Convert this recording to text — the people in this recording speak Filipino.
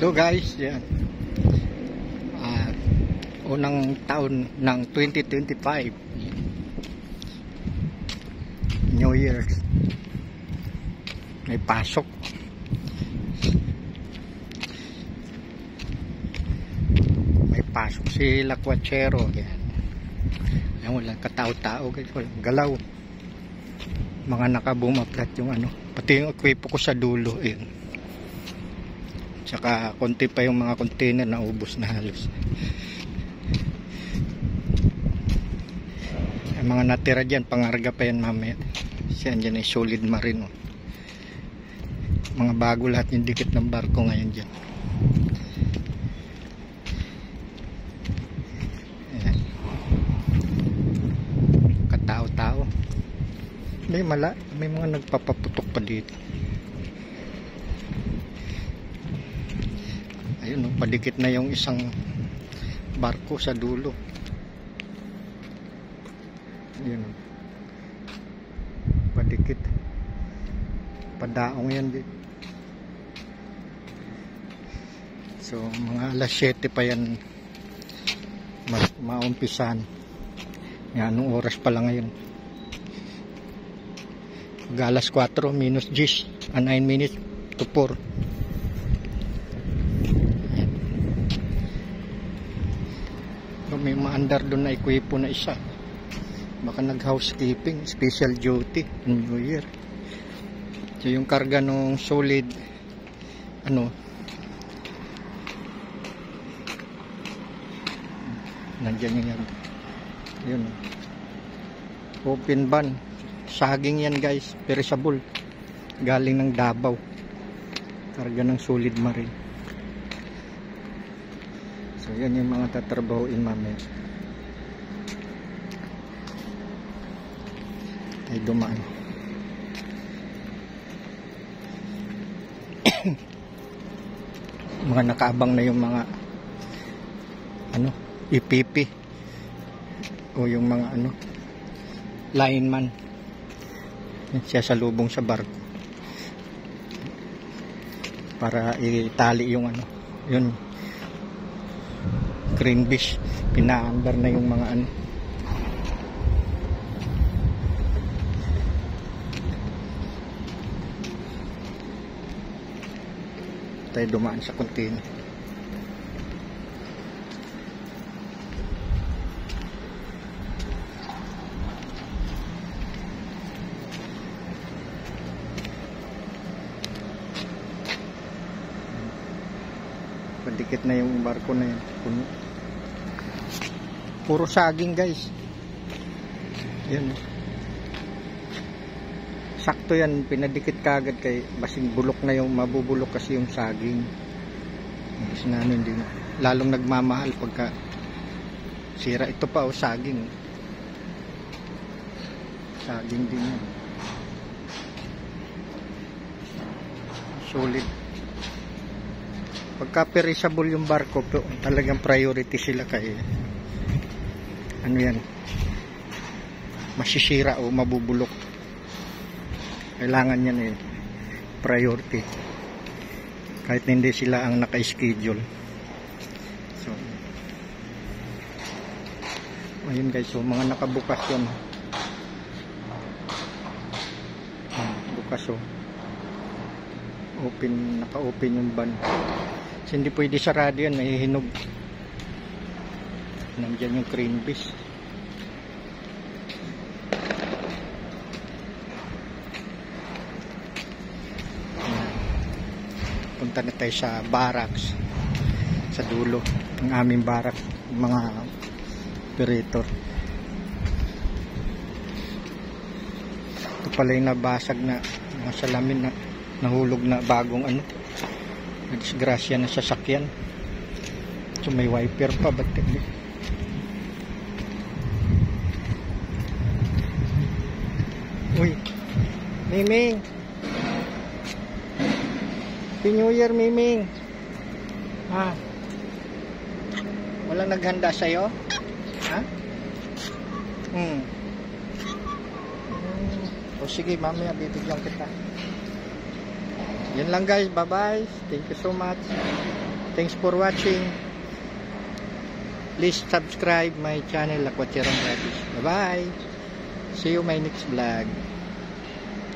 So guys, yan. Unang taon ng 2025. New Year. May pasok. May pasok si Lakwachero. Yan. Yan, walang katao-tao guys, walang galaw. Mga nakabumaplat yung ano, pati yung equipo ko sa dulo. Yan. Tsaka konti pa yung mga container na ubos na halos. Yung mga natira dyan, pangarga pa yan mamaya. Kasi dyan ay solid marine. Mga bago lahat yung dikit ng barko ngayon dyan. Ayan. Katao-tao. May mga nagpapaputok pa dito. Ayun, padikit na yung isang barko sa dulo. Ayun, padikit. Padaong yan dito. So mga alas 7 pa yan maumpisan. Yan, anong oras pa lang ngayon? Alas 4 minus 10, 9 minutes to 4. So, may maandar doon na equipo na isa. Baka nag-housekeeping, special duty New Year. So yung karga ng solid nandiyan yan. Yun. Open ban. Saging yan guys, perishable. Galing ng Davao. Karga ng solid marine. So yan yung mga tatrabahoin mamaya. Ay dumaan. Mga nakaabang na yung mga IPP o yung mga lineman. Siya sa lubong sa barko para itali yung yun, green fish. Pinaandar na yung mga tayo dumaan sa container. Padikit na yung barko na yun. Puno. Puro saging guys. Yan. Sakto yan, pinadikit kagad kay basing bulok na yung mabubulok kasi yung saging. Kasi na hindi na. Lalong nagmamahal pagka sira. Ito pa saging. Saging din yan. Solid. Pagka perishable yung barko, talagang priority sila kay yan, masisira o mabubulok. Kailangan yan priority kahit hindi sila ang naka-schedule. So ayun guys, so mga nakabukas yan. Bukas open, naka-open yung ban. Kasi hindi pwede sarado yan, nahihinog. Nandiyan yung crane fish. Punta na tayo sa barracks, sa dulo ng aming barak, mga operator. Ito pala yung nabasag na mga salamin na nahulog na bagong disgrasya na sasakyan. So may wiper pa, ba't uy, Miming, Happy New Year, Miming. Walang naghanda sa'yo? Ha? O sige, mamaya bibigyan kita. Yan lang guys, bye bye, thank you so much, thanks for watching. Please subscribe my channel Lakwatcherong Practice. Bye bye, see you my next vlog.